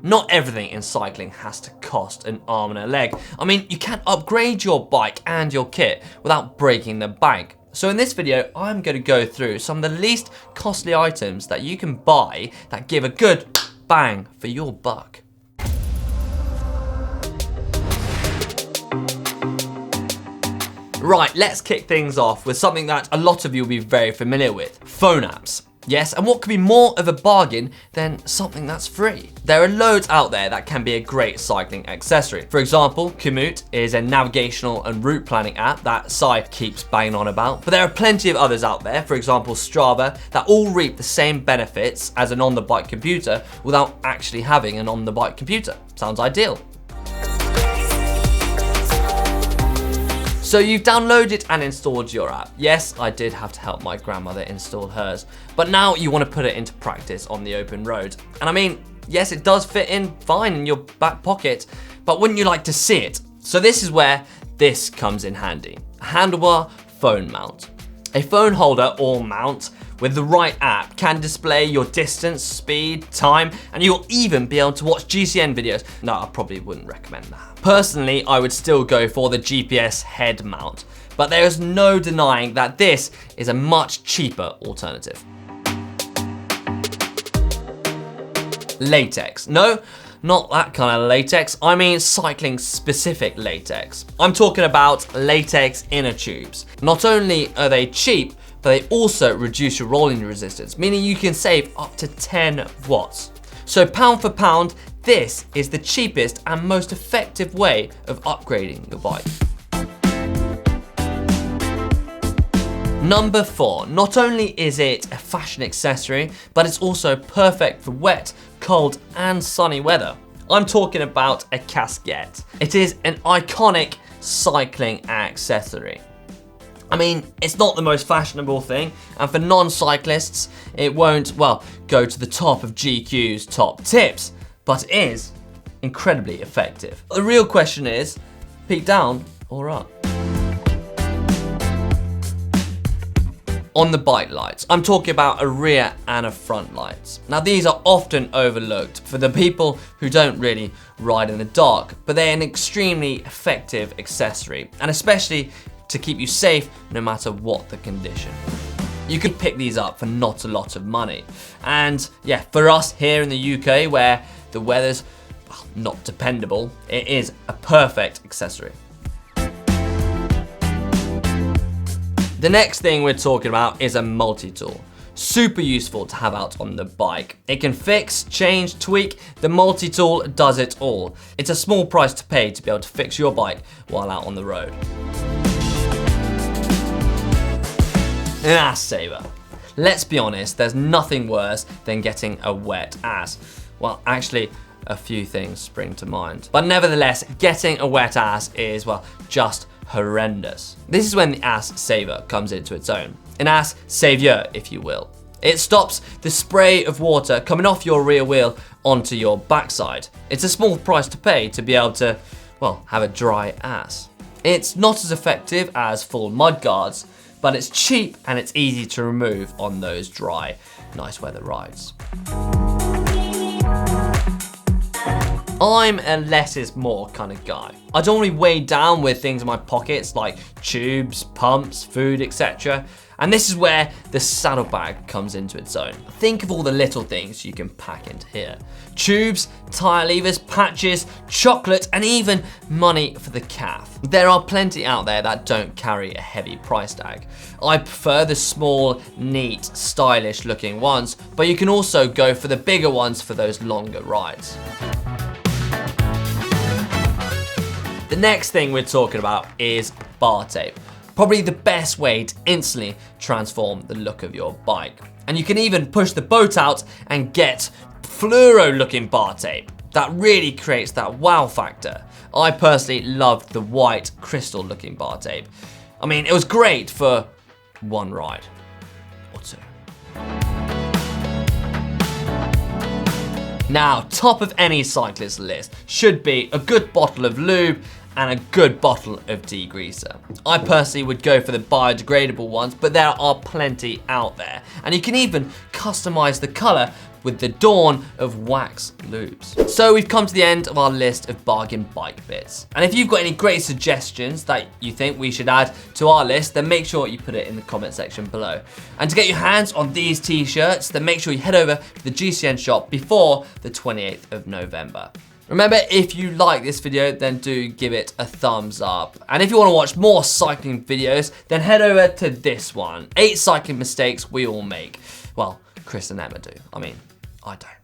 Not everything in cycling has to cost an arm and a leg. I mean, you can upgrade your bike and your kit without breaking the bank. So in this video, I'm going to go through some of the least costly items that you can buy that give a good bang for your buck. Right, let's kick things off with something that a lot of you will be very familiar with, phone apps. Yes, and what could be more of a bargain than something that's free? There are loads out there that can be a great cycling accessory. For example, Komoot is a navigational and route planning app that Cy keeps banging on about, but there are plenty of others out there, for example Strava, that all reap the same benefits as an on-the-bike computer without actually having an on-the-bike computer. Sounds ideal. So you've downloaded and installed your app. Yes, I did have to help my grandmother install hers, but now you want to put it into practice on the open road. And I mean, yes, it does fit in fine in your back pocket, but wouldn't you like to see it? So this is where this comes in handy. A handlebar phone mount. A phone holder or mount with the right app can display your distance, speed, time, and you'll even be able to watch GCN videos. No, I probably wouldn't recommend that. Personally, I would still go for the GPS head mount, but there is no denying that this is a much cheaper alternative. Latex. No, not that kind of latex. I mean cycling specific latex. I'm talking about latex inner tubes. Not only are they cheap, but they also reduce your rolling resistance, meaning you can save up to 10 watts. So pound for pound, this is the cheapest and most effective way of upgrading your bike. Number 4, not only is it a fashion accessory, but it's also perfect for wet, cold and sunny weather. I'm talking about a CASQUETTE. It is an iconic cycling accessory. I mean, it's not the most fashionable thing, and for non-cyclists, it won't, well, go to the top of GQ's top tips, but it is incredibly effective. The real question is, peak down or up? On the bike lights, I'm talking about a rear and a front lights. Now these are often overlooked for the people who don't really ride in the dark, but they're an extremely effective accessory, and especially to keep you safe no matter what the condition. You can pick these up for not a lot of money. And yeah, for us here in the UK where the weather's not dependable, it is a perfect accessory. The next thing we're talking about is a multi-tool. Super useful to have out on the bike. It can fix, change, tweak. The multi-tool does it all. It's a small price to pay to be able to fix your bike while out on the road. An ass saver. Let's be honest, there's nothing worse than getting a wet ass. Well, actually, a few things spring to mind. But nevertheless, getting a wet ass is, well, just horrendous. This is when the ass saver comes into its own. An ass savior, if you will. It stops the spray of water coming off your rear wheel onto your backside. It's a small price to pay to be able to, well, have a dry ass. It's not as effective as full mud guards, but it's cheap and it's easy to remove on those dry, nice weather rides. I'm a less is more kind of guy. I don't want to be weighed down with things in my pockets like tubes, pumps, food, etc. And this is where the saddlebag comes into its own. Think of all the little things you can pack into here. Tubes, tire levers, patches, chocolate, and even money for the calf. There are plenty out there that don't carry a heavy price tag. I prefer the small, neat, stylish looking ones, but you can also go for the bigger ones for those longer rides. The next thing we're talking about is bar tape. Probably the best way to instantly transform the look of your bike. And you can even push the boat out and get fluoro looking bar tape. That really creates that wow factor. I personally loved the white crystal looking bar tape. I mean, it was great for one ride or two. Now, top of any cyclist list should be a good bottle of lube and a good bottle of degreaser. I personally would go for the biodegradable ones, but there are plenty out there. And you can even customize the color with the dawn of wax lubes. So we've come to the end of our list of bargain bike bits. And if you've got any great suggestions that you think we should add to our list, then make sure you put it in the comment section below. And to get your hands on these t-shirts, then make sure you head over to the GCN shop before the 28th of November. Remember, if you like this video, then do give it a thumbs up. And if you want to watch more cycling videos, then head over to this one. 8 cycling mistakes we all make. Well, Chris and Emma do. I mean, I don't.